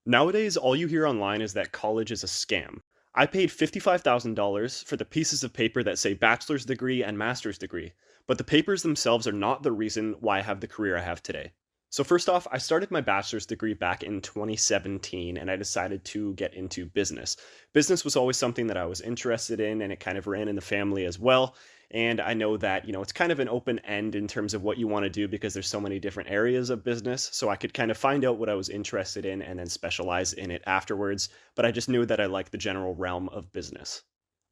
Nowadays, all you hear online is that college is a scam. I paid $55,000 for the pieces of paper that say bachelor's degree and master's degree, but the papers themselves are not the reason why I have the career I have today. So, first off, I started my bachelor's degree back in 2017 and I decided to get into business. Business was always something that I was interested in and it kind of ran in the family as well. And I know that, it's kind of an open end in terms of what you want to do because there's so many different areas of business. So I could kind of find out what I was interested in and then specialize in it afterwards. But I just knew that I liked the general realm of business.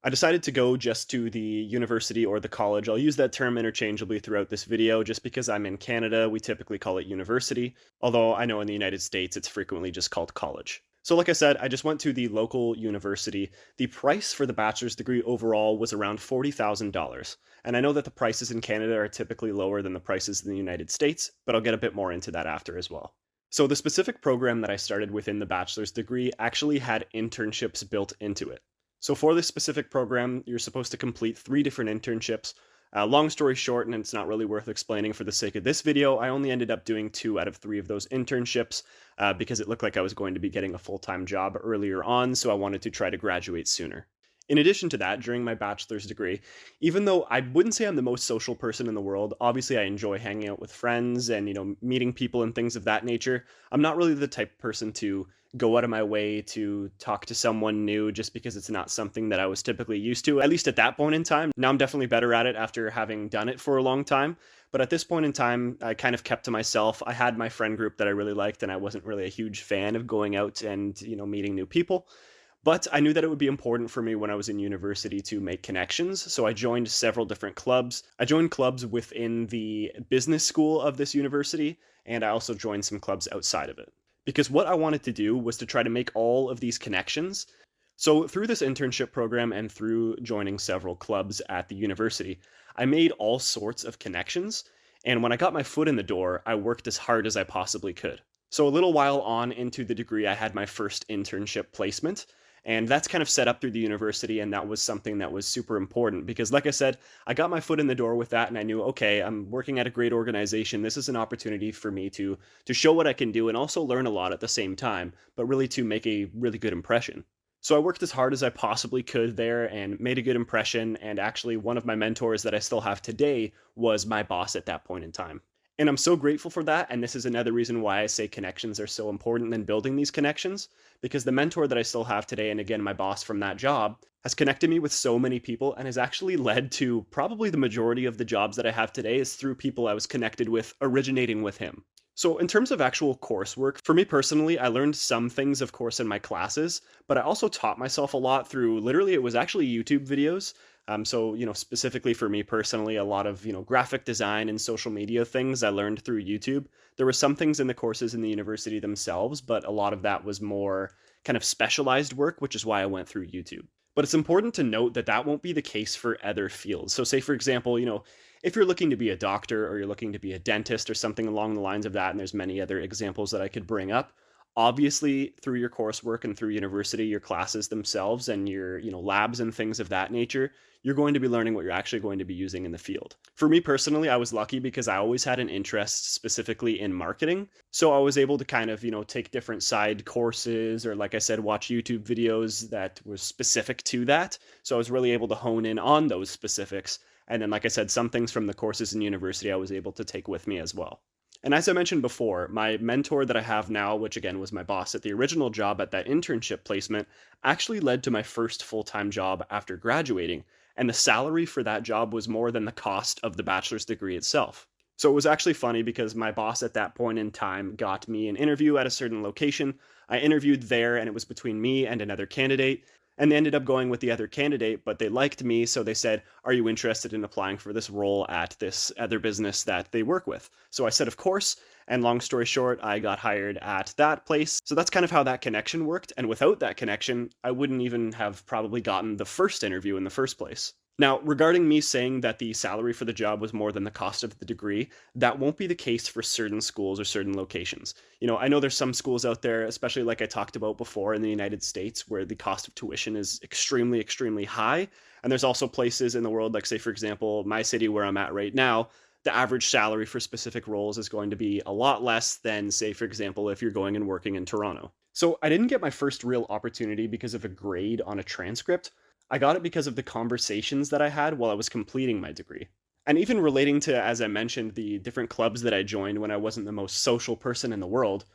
I decided to go just to the university or the college. I'll use that term interchangeably throughout this video just because I'm in Canada. We typically call it university, although I know in the United States it's frequently just called college. So, like I said, I just went to the local university. The price for the bachelor's degree overall was around $40,000. And I know that the prices in Canada are typically lower than the prices in the United States, but I'll get a bit more into that after as well. So, the specific program that I started within the bachelor's degree actually had internships built into it. So for this specific program, you're supposed to complete three different internships. Long story short, and it's not really worth explaining for the sake of this video, I only ended up doing two out of three of those internships because it looked like I was going to be getting a full-time job earlier on, so I wanted to try to graduate sooner. In addition to that, during my bachelor's degree, even though I wouldn't say I'm the most social person in the world, obviously I enjoy hanging out with friends and, meeting people and things of that nature. I'm not really the type of person to go out of my way to talk to someone new just because it's not something that I was typically used to, at least at that point in time. Now I'm definitely better at it after having done it for a long time. But at this point in time, I kind of kept to myself. I had my friend group that I really liked, and I wasn't really a huge fan of going out and, meeting new people. But I knew that it would be important for me when I was in university to make connections, so I joined several different clubs. I joined clubs within the business school of this university, and I also joined some clubs outside of it. Because what I wanted to do was to try to make all of these connections. So, through this internship program and through joining several clubs at the university, I made all sorts of connections. And when I got my foot in the door, I worked as hard as I possibly could. So, a little while on into the degree, I had my first internship placement. And that's kind of set up through the university. And that was something that was super important because, like I said, I got my foot in the door with that. And I knew, okay, I'm working at a great organization. This is an opportunity for me to show what I can do and also learn a lot at the same time, but really to make a really good impression. So I worked as hard as I possibly could there and made a good impression. And actually, one of my mentors that I still have today was my boss at that point in time. And I'm so grateful for that. And this is another reason why I say connections are so important in building these connections, because the mentor that I still have today, and again, my boss from that job, has connected me with so many people and has actually led to probably the majority of the jobs that I have today is through people I was connected with originating with him. So, in terms of actual coursework, for me personally, I learned some things, of course, in my classes, but I also taught myself a lot through literally, it was actually YouTube videos. So, specifically for me personally, a lot of, graphic design and social media things I learned through YouTube. There were some things in the courses in the university themselves, but a lot of that was more kind of specialized work, which is why I went through YouTube. But it's important to note that that won't be the case for other fields. So, say, for example, if you're looking to be a doctor or you're looking to be a dentist or something along the lines of that, and there's many other examples that I could bring up, obviously through your coursework and through university, your classes themselves and your, labs and things of that nature, you're going to be learning what you're actually going to be using in the field. For me personally, I was lucky because I always had an interest specifically in marketing. So I was able to kind of, take different side courses or, like I said, watch YouTube videos that were specific to that. So I was really able to hone in on those specifics. And then, like I said, some things from the courses in university I was able to take with me as well. And as I mentioned before, my mentor that I have now, which again was my boss at the original job at that internship placement, actually led to my first full time job after graduating. And the salary for that job was more than the cost of the bachelor's degree itself. So it was actually funny because my boss at that point in time got me an interview at a certain location. I interviewed there, and it was between me and another candidate. And they ended up going with the other candidate, but they liked me. So they said, "Are you interested in applying for this role at this other business that they work with?" So I said, "Of course." And long story short, I got hired at that place. So that's kind of how that connection worked. And without that connection, I wouldn't even have probably gotten the first interview in the first place. Now, regarding me saying that the salary for the job was more than the cost of the degree, that won't be the case for certain schools or certain locations. I know there's some schools out there, especially like I talked about before in the United States, where the cost of tuition is extremely, extremely high. And there's also places in the world, like, say, for example, my city where I'm at right now, the average salary for specific roles is going to be a lot less than, say, for example, if you're going and working in Toronto. So I didn't get my first real opportunity because of a grade on a transcript. I got it because of the conversations that I had while I was completing my degree. And even relating to, as I mentioned, the different clubs that I joined when I wasn't the most social person in the world,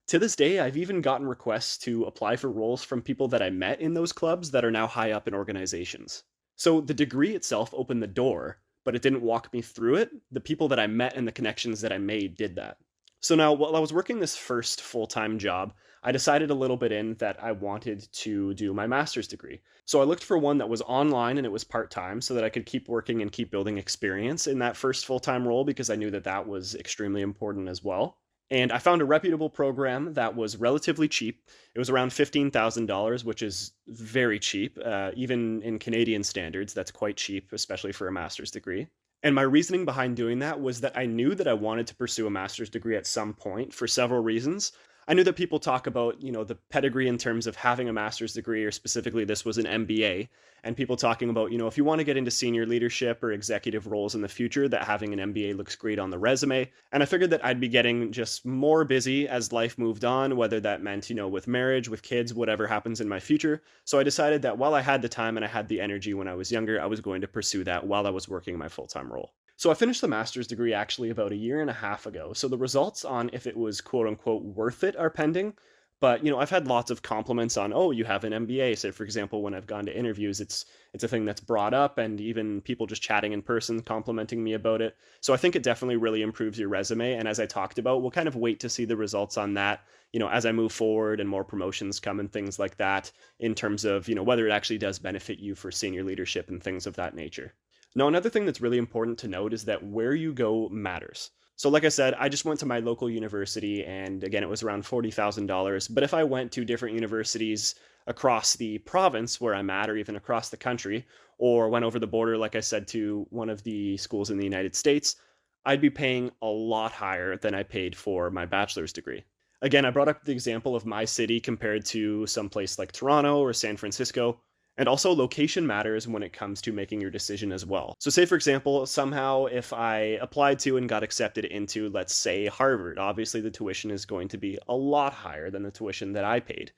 to this day, I've even gotten requests to apply for roles from people that I met in those clubs that are now high up in organizations. So the degree itself opened the door, but it didn't walk me through it. The people that I met and the connections that I made did that. So now, while I was working this first full time job, I decided a little bit in that I wanted to do my master's degree. So I looked for one that was online and it was part time so that I could keep working and keep building experience in that first full time role because I knew that that was extremely important as well. And I found a reputable program that was relatively cheap. It was around $15,000, which is very cheap. Even in Canadian standards, that's quite cheap, especially for a master's degree. And my reasoning behind doing that was that I knew that I wanted to pursue a master's degree at some point for several reasons. I knew that people talk about, the pedigree in terms of having a master's degree, or specifically this was an MBA, and people talking about, if you want to get into senior leadership or executive roles in the future, that having an MBA looks great on the resume. And I figured that I'd be getting just more busy as life moved on, whether that meant, with marriage, with kids, whatever happens in my future. So I decided that while I had the time and I had the energy when I was younger, I was going to pursue that while I was working my full-time role. So I finished the master's degree actually about a year and a half ago. So the results on if it was quote unquote worth it are pending. But I've had lots of compliments on, oh, you have an MBA. So for example, when I've gone to interviews, it's a thing that's brought up, and even people just chatting in person complimenting me about it. So I think it definitely really improves your resume. And as I talked about, we'll kind of wait to see the results on that, as I move forward and more promotions come and things like that, in terms of, whether it actually does benefit you for senior leadership and things of that nature. Now, another thing that's really important to note is that where you go matters. So, like I said, I just went to my local university, and again, it was around $40,000. But if I went to different universities across the province where I'm at, or even across the country, or went over the border, like I said, to one of the schools in the United States, I'd be paying a lot higher than I paid for my bachelor's degree. Again, I brought up the example of my city compared to some place like Toronto or San Francisco. And also, location matters when it comes to making your decision as well. So, say for example, somehow if I applied to and got accepted into, let's say, Harvard, obviously the tuition is going to be a lot higher than the tuition that I paid.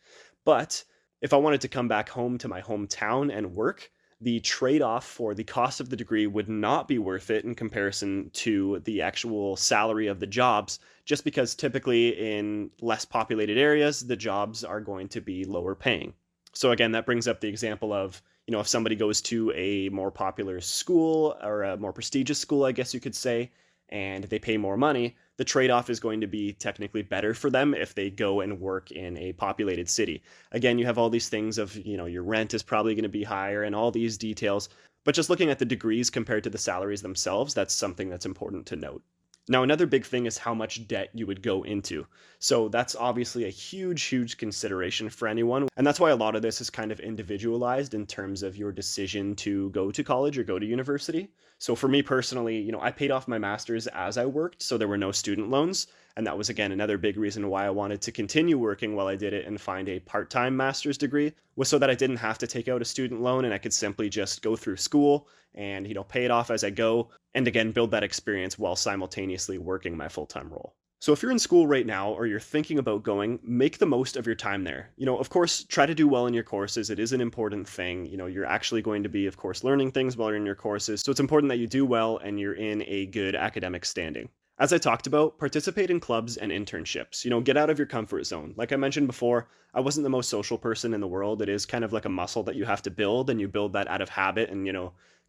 But if I wanted to come back home to my hometown and work, the trade off for the cost of the degree would not be worth it in comparison to the actual salary of the jobs, just because typically in less populated areas, the jobs are going to be lower paying. So again, that brings up the example of, if somebody goes to a more popular school or a more prestigious school, I guess you could say, and they pay more money, the trade-off is going to be technically better for them if they go and work in a populated city. Again, you have all these things of, your rent is probably going to be higher and all these details, but just looking at the degrees compared to the salaries themselves, that's something that's important to note. Now, another big thing is how much debt you would go into. So that's obviously a huge, huge consideration for anyone. And that's why a lot of this is kind of individualized in terms of your decision to go to college or go to university. So for me personally, I paid off my master's as I worked, so there were no student loans. And that was, again, another big reason why I wanted to continue working while I did it and find a part-time master's degree, was so that I didn't have to take out a student loan and I could simply just go through school and, pay it off as I go, and again, build that experience while simultaneously working my full-time role. So if you're in school right now or you're thinking about going, make the most of your time there. Of course, try to do well in your courses. It is an important thing. You're actually going to be, of course, learning things while you're in your courses. So it's important that you do well and you're in a good academic standing. As I talked about, participate in clubs and internships. Get out of your comfort zone. Like I mentioned before, I wasn't the most social person in the world. It is kind of like a muscle that you have to build, and you build that out of habit and,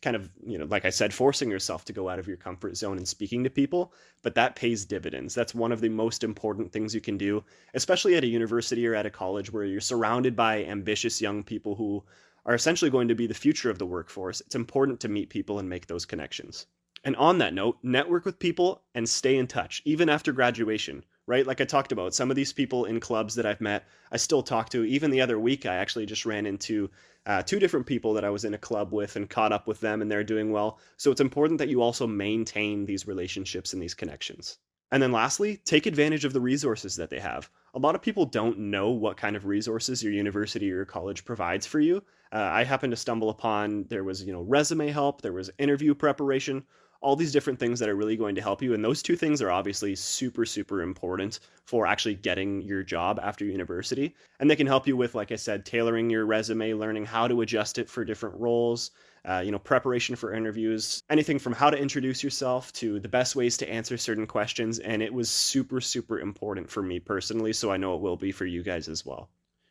kind of, like I said, forcing yourself to go out of your comfort zone and speaking to people. But that pays dividends. That's one of the most important things you can do, especially at a university or at a college where you're surrounded by ambitious young people who are essentially going to be the future of the workforce. It's important to meet people and make those connections. And on that note, network with people and stay in touch, even after graduation, right? Like I talked about, some of these people in clubs that I've met, I still talk to. Even the other week, I actually just ran into two different people that I was in a club with and caught up with them, and they're doing well. So it's important that you also maintain these relationships and these connections. And then lastly, take advantage of the resources that they have. A lot of people don't know what kind of resources your university or your college provides for you. I happened to stumble upon, there was, resume help, there was interview preparation, all these different things that are really going to help you. And those two things are obviously super, super important for actually getting your job after university. And they can help you with, like I said, tailoring your resume, learning how to adjust it for different roles, preparation for interviews, anything from how to introduce yourself to the best ways to answer certain questions. And it was super, super important for me personally. So I know it will be for you guys as well.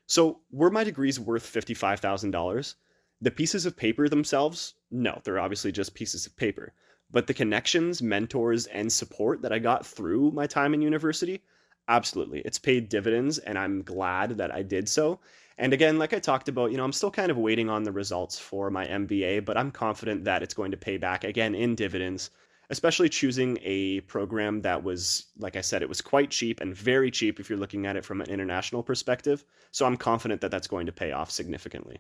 So were my degrees worth $55,000? The pieces of paper themselves, no, they're obviously just pieces of paper. But the connections, mentors, and support that I got through my time in university, absolutely. It's paid dividends, and I'm glad that I did so. And again, like I talked about, I'm still kind of waiting on the results for my MBA, but I'm confident that it's going to pay back again in dividends, especially choosing a program that was, like I said, it was quite cheap and very cheap if you're looking at it from an international perspective. So I'm confident that that's going to pay off significantly.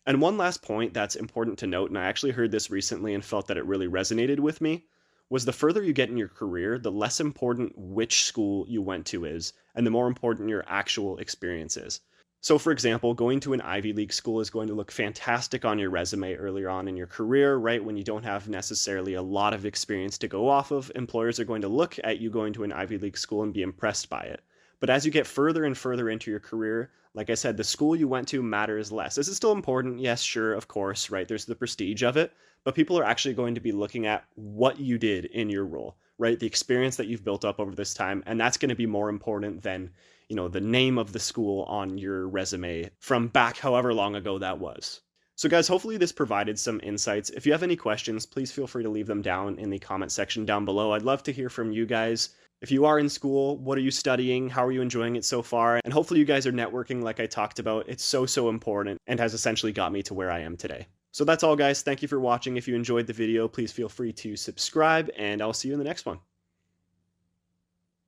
And one last point that's important to note, and I actually heard this recently and felt that it really resonated with me, was the further you get in your career, the less important which school you went to is, and the more important your actual experience is. So, for example, going to an Ivy League school is going to look fantastic on your resume earlier on in your career, right? When you don't have necessarily a lot of experience to go off of, employers are going to look at you going to an Ivy League school and be impressed by it. But as you get further and further into your career, like I said, the school you went to matters less. This is still important. Yes, sure, of course, right? There's the prestige of it, but people are actually going to be looking at what you did in your role, right? The experience that you've built up over this time. And that's going to be more important than, the name of the school on your resume from back however long ago that was. So guys, hopefully this provided some insights. If you have any questions, please feel free to leave them down in the comment section down below. I'd love to hear from you guys. If you are in school, what are you studying? How are you enjoying it so far? And hopefully you guys are networking like I talked about. It's so, so important and has essentially got me to where I am today. So that's all, guys. Thank you for watching. If you enjoyed the video, please feel free to subscribe, and I'll see you in the next one.